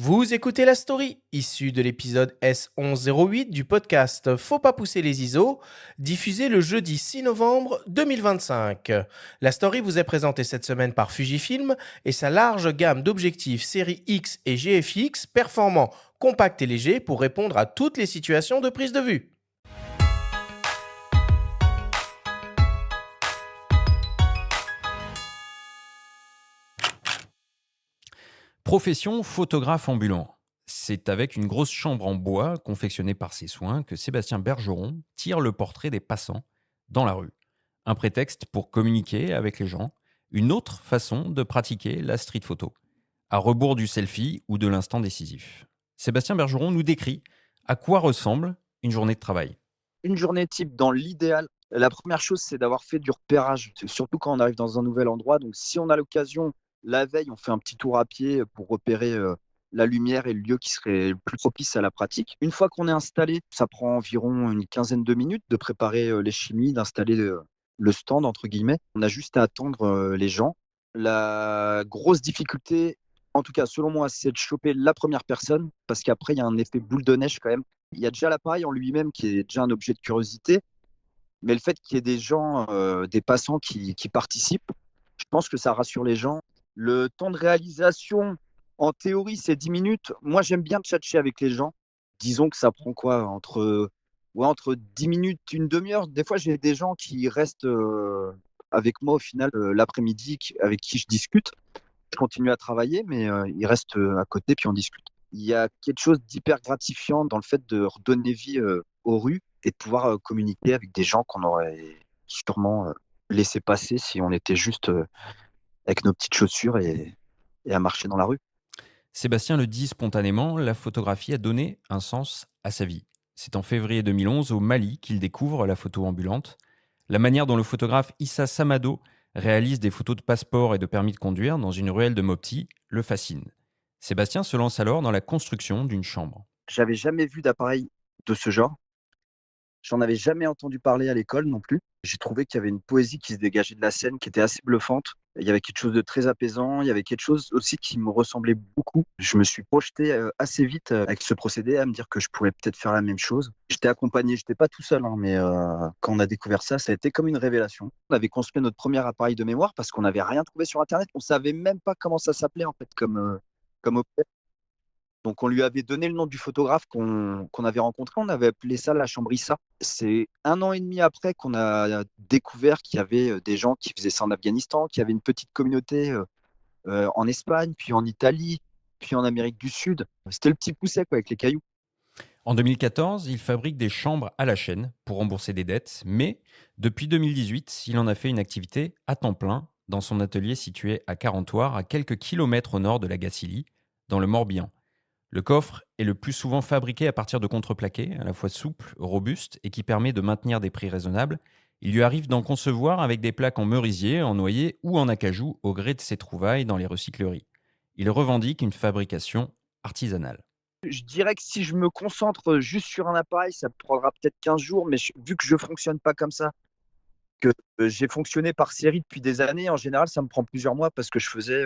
Vous écoutez la story, issue de l'épisode S1108 du podcast Faut pas pousser les ISO, diffusé le jeudi 6 novembre 2025. La story vous est présentée cette semaine par Fujifilm et sa large gamme d'objectifs série X et GFX performants, compacts et légers pour répondre à toutes les situations de prise de vue. Profession photographe ambulant. C'est avec une grosse chambre en bois confectionnée par ses soins que Sébastien Bergeron tire le portrait des passants dans la rue. Un prétexte pour communiquer avec les gens, une autre façon de pratiquer la street photo, à rebours du selfie ou de l'instant décisif. Sébastien Bergeron nous décrit à quoi ressemble une journée de travail. Une journée type dans l'idéal, la première chose, c'est d'avoir fait du repérage, surtout quand on arrive dans un nouvel endroit. Donc si on a l'occasion, la veille, on fait un petit tour à pied pour repérer la lumière et le lieu qui serait le plus propice à la pratique. Une fois qu'on est installé, ça prend environ une quinzaine de minutes de préparer les chimies, d'installer le stand, entre guillemets. On a juste à attendre les gens. La grosse difficulté, en tout cas selon moi, c'est de choper la première personne, parce qu'après, il y a un effet boule de neige quand même. Il y a déjà l'appareil en lui-même qui est déjà un objet de curiosité, mais le fait qu'il y ait des gens, des passants qui participent, je pense que ça rassure les gens. Le temps de réalisation, en théorie, c'est 10 minutes. Moi, j'aime bien tchatcher avec les gens. Disons que ça prend quoi entre 10 minutes, une demi-heure. Des fois, j'ai des gens qui restent avec moi au final l'après-midi, avec qui je discute. Je continue à travailler, mais ils restent à côté, puis on discute. Il y a quelque chose d'hyper gratifiant dans le fait de redonner vie aux rues et de pouvoir communiquer avec des gens qu'on aurait sûrement laissé passer si on était juste avec nos petites chaussures et à marcher dans la rue. Sébastien le dit spontanément, la photographie a donné un sens à sa vie. C'est en février 2011 au Mali qu'il découvre la photo ambulante. La manière dont le photographe Issa Samado réalise des photos de passeport et de permis de conduire dans une ruelle de Mopti le fascine. Sébastien se lance alors dans la construction d'une chambre. J'avais jamais vu d'appareil de ce genre. J'en avais jamais entendu parler à l'école non plus. J'ai trouvé qu'il y avait une poésie qui se dégageait de la scène qui était assez bluffante. Il y avait quelque chose de très apaisant. Il y avait quelque chose aussi qui me ressemblait beaucoup. Je me suis projeté assez vite avec ce procédé à me dire que je pourrais peut-être faire la même chose. J'étais accompagné, j'étais pas tout seul, hein, mais quand on a découvert ça, ça a été comme une révélation. On avait construit notre premier appareil de mémoire parce qu'on n'avait rien trouvé sur Internet. On savait même pas comment ça s'appelait en fait comme objet. Donc on lui avait donné le nom du photographe qu'on avait rencontré, on avait appelé ça la chambre Issa. C'est un an et demi après qu'on a découvert qu'il y avait des gens qui faisaient ça en Afghanistan, qu'il y avait une petite communauté en Espagne, puis en Italie, puis en Amérique du Sud. C'était le petit pousset quoi, avec les cailloux. En 2014, il fabrique des chambres à la chaîne pour rembourser des dettes, mais depuis 2018, il en a fait une activité à temps plein dans son atelier situé à Carentoire, à quelques kilomètres au nord de la Gacilly, dans le Morbihan. Le coffre est le plus souvent fabriqué à partir de contreplaqué, à la fois souple, robuste et qui permet de maintenir des prix raisonnables. Il lui arrive d'en concevoir avec des plaques en merisier, en noyer ou en acajou au gré de ses trouvailles dans les recycleries. Il revendique une fabrication artisanale. Je dirais que si je me concentre juste sur un appareil, ça prendra peut-être 15 jours, mais vu que je fonctionne pas comme ça, que j'ai fonctionné par série depuis des années, en général, ça me prend plusieurs mois parce que je faisais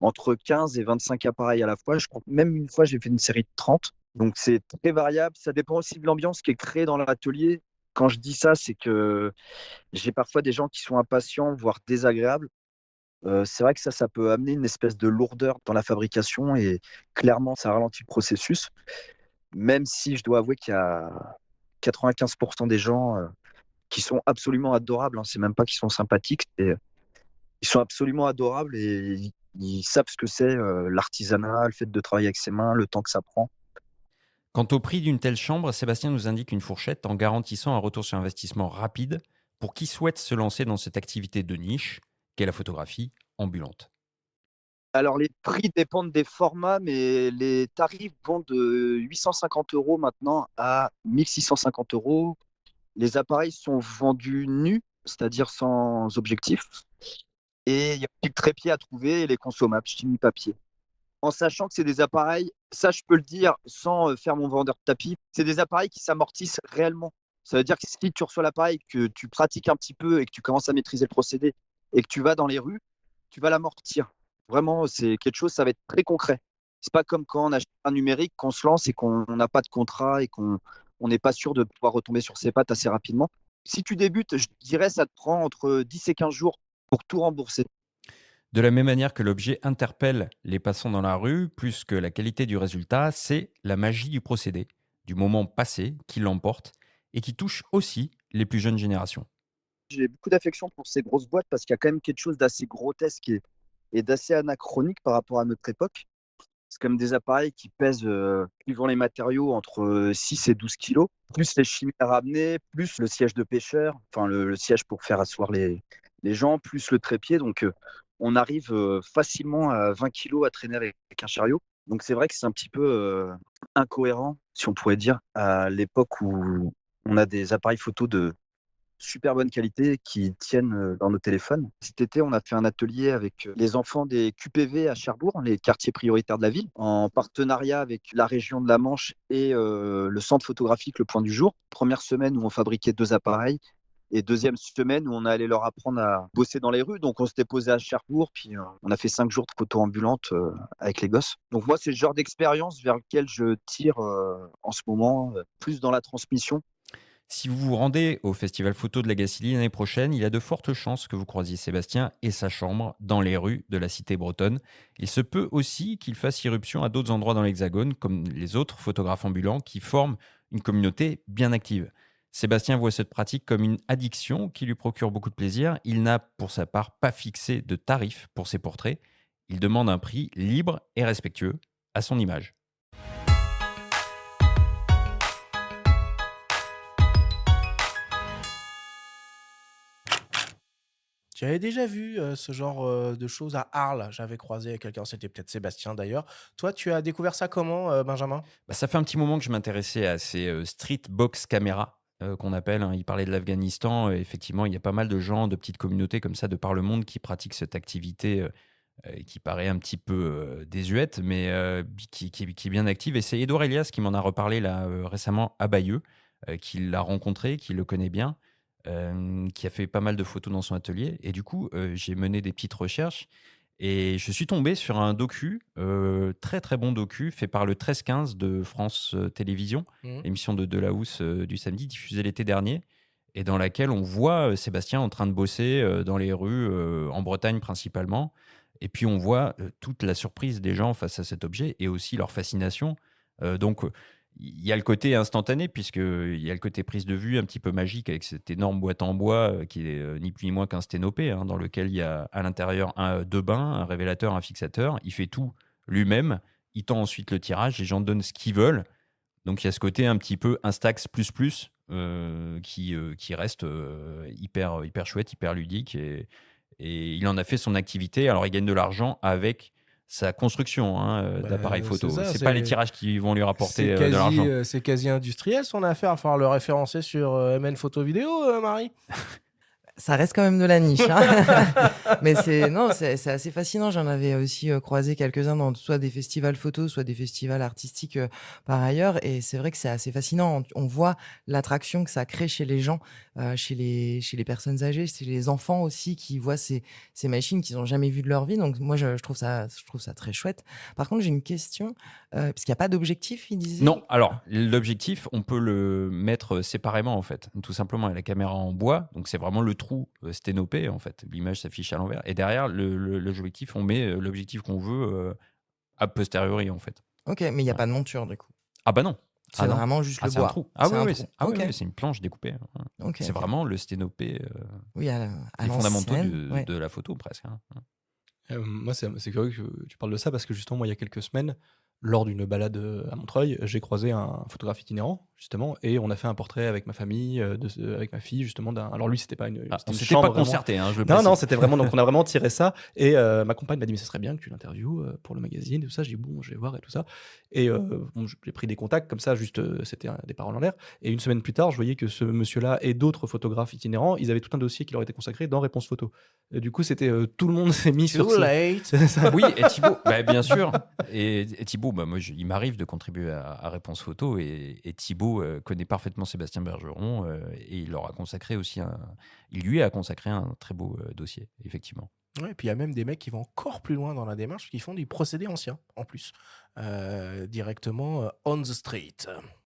entre 15 et 25 appareils à la fois. Je crois que même une fois, j'ai fait une série de 30. Donc, c'est très variable. Ça dépend aussi de l'ambiance qui est créée dans l'atelier. Quand je dis ça, c'est que j'ai parfois des gens qui sont impatients, voire désagréables. C'est vrai que ça peut amener une espèce de lourdeur dans la fabrication et clairement, ça ralentit le processus. Même si je dois avouer qu'il y a 95% des gens qui sont absolument adorables, hein. C'est même pas qu'ils sont sympathiques, ils sont absolument adorables et ils savent ce que c'est l'artisanat, le fait de travailler avec ses mains, le temps que ça prend. Quant au prix d'une telle chambre, Sébastien nous indique une fourchette en garantissant un retour sur investissement rapide pour qui souhaite se lancer dans cette activité de niche qu'est la photographie ambulante. Alors les prix dépendent des formats, mais les tarifs vont de 850 € maintenant à 1650 €. Les appareils sont vendus nus, c'est-à-dire sans objectif, et il y a aussi le trépied à trouver et les consommables, chimie papier. En sachant que c'est des appareils, ça je peux le dire sans faire mon vendeur de tapis, c'est des appareils qui s'amortissent réellement. Ça veut dire que si tu reçois l'appareil, que tu pratiques un petit peu et que tu commences à maîtriser le procédé et que tu vas dans les rues, tu vas l'amortir. Vraiment, c'est quelque chose, ça va être très concret. C'est pas comme quand on achète un numérique, qu'on se lance et qu'on n'a pas de contrat et qu'on n'est pas sûr de pouvoir retomber sur ses pattes assez rapidement. Si tu débutes, je dirais ça te prend entre 10 et 15 jours pour tout rembourser. De la même manière que l'objet interpelle les passants dans la rue, plus que la qualité du résultat, c'est la magie du procédé, du moment passé qui l'emporte et qui touche aussi les plus jeunes générations. J'ai beaucoup d'affection pour ces grosses boîtes parce qu'il y a quand même quelque chose d'assez grotesque et d'assez anachronique par rapport à notre époque. C'est comme des appareils qui pèsent, suivant les matériaux, entre 6 et 12 kilos, plus les chimiques à ramener, plus le siège de pêcheur, enfin le siège pour faire asseoir les gens, plus le trépied. Donc, on arrive facilement à 20 kilos à traîner avec un chariot. Donc, c'est vrai que c'est un petit peu incohérent, si on pourrait dire, à l'époque où on a des appareils photo de super bonne qualité qui tiennent dans nos téléphones. Cet été, on a fait un atelier avec les enfants des QPV à Cherbourg, les quartiers prioritaires de la ville, en partenariat avec la région de la Manche et le centre photographique Le Point du Jour. Première semaine où on fabriquait 2 appareils et deuxième semaine où on allait leur apprendre à bosser dans les rues. Donc on s'était posé à Cherbourg, puis on a fait 5 jours de photo ambulante avec les gosses. Donc moi, c'est le genre d'expérience vers lequel je tire en ce moment, plus dans la transmission. Si vous vous rendez au Festival Photo de la Gacilly l'année prochaine, il y a de fortes chances que vous croisiez Sébastien et sa chambre dans les rues de la cité bretonne. Il se peut aussi qu'il fasse irruption à d'autres endroits dans l'Hexagone, comme les autres photographes ambulants qui forment une communauté bien active. Sébastien voit cette pratique comme une addiction qui lui procure beaucoup de plaisir. Il n'a pour sa part pas fixé de tarif pour ses portraits. Il demande un prix libre et respectueux à son image. J'avais déjà vu ce genre de choses à Arles. J'avais croisé quelqu'un, c'était peut-être Sébastien d'ailleurs. Toi, tu as découvert ça comment, Benjamin? Bah, ça fait un petit moment que je m'intéressais à ces street box caméras qu'on appelle, hein. Il parlait de l'Afghanistan. Effectivement, il y a pas mal de gens, de petites communautés comme ça de par le monde qui pratiquent cette activité qui paraît un petit peu désuète, mais qui est bien active. Et c'est Edouard Elias qui m'en a reparlé là, récemment à Bayeux, qui l'a rencontré, qui le connaît bien, qui a fait pas mal de photos dans son atelier. Et du coup, j'ai mené des petites recherches et je suis tombé sur un docu, très très bon docu, fait par le 13-15 de France Télévisions, Mmh. émission de Delahousse du samedi, diffusée l'été dernier, et dans laquelle on voit Sébastien en train de bosser dans les rues, en Bretagne principalement. Et puis on voit toute la surprise des gens face à cet objet et aussi leur fascination. Donc il y a le côté instantané, puisqu'il y a le côté prise de vue un petit peu magique avec cette énorme boîte en bois qui est ni plus ni moins qu'un sténopé, hein, dans lequel il y a à l'intérieur deux bains, un révélateur, un fixateur. Il fait tout lui-même. Il tend ensuite le tirage. Les gens donnent ce qu'ils veulent. Donc il y a ce côté un petit peu Instax qui reste hyper chouette, hyper ludique. Et il en a fait son activité. Alors il gagne de l'argent avec sa construction, hein, Bah, d'appareils c'est photo. ça, C'est pas les c'est tirages qui vont lui rapporter c'est de l'argent. c'est quasi industriel son affaire. Il va falloir le référencer sur MN Photo Vidéo, Marie? Ça reste quand même de la niche, hein. Mais c'est assez fascinant. J'en avais aussi croisé quelques-uns dans soit des festivals photos, soit des festivals artistiques par ailleurs. Et c'est vrai que c'est assez fascinant. On voit l'attraction que ça crée chez les gens, chez les personnes âgées, chez les enfants aussi qui voient ces machines qu'ils n'ont jamais vues de leur vie. Donc moi, je trouve ça très chouette. Par contre, j'ai une question, parce qu'il n'y a pas d'objectif, il disait. Non, alors l'objectif, on peut le mettre séparément en fait, tout simplement. Il y a la caméra en bois, donc c'est vraiment le trou sténopé en fait. L'image s'affiche à l'envers. Et derrière l'objectif, on met l'objectif qu'on veut a posteriori en fait. Ok, mais il n'y a Ouais. pas de monture du coup. Ah bah non. C'est Ah non. vraiment juste Ah, le c'est un bois. trou. Ah C'est oui, un oui, trou. oui, Ok. oui, c'est une planche découpée, hein. Ok, C'est ok. vraiment le sténopé, Oui, à les fondamentaux l'ancienne, ouais. de la photo presque, hein. Moi, c'est curieux que tu parles de ça parce que justement, moi, il y a quelques semaines, lors d'une balade à Montreuil, j'ai croisé un photographe itinérant, justement, et on a fait un portrait avec ma famille, avec ma fille, justement. Alors lui, c'était pas Ah, c'était on une s'était chambre pas vraiment. concerté, hein, je le Non, non, précise. c'était vraiment. Donc, on a vraiment tiré ça. Et ma compagne m'a dit, mais ça serait bien que tu l'interviewes pour le magazine et tout ça. J'ai dit, bon, je vais voir et tout ça. Et bon, j'ai pris des contacts comme ça, juste, c'était des paroles en l'air. Et une semaine plus tard, je voyais que ce monsieur-là et d'autres photographes itinérants, ils avaient tout un dossier qui leur était consacré dans Réponse Photo. Et du coup, c'était tout le monde s'est mis sur Too ce. late. C'est ça. Oui, et Thibaut, bah, bien sûr. Et Thibaut, bah, moi, il m'arrive de contribuer à Réponse Photo. Et Thibaut connaît parfaitement Sébastien Bergeron. Et il lui a consacré un très beau dossier, effectivement. Ouais, et puis il y a même des mecs qui vont encore plus loin dans la démarche, qui font du procédé ancien, en plus. Directement on the street.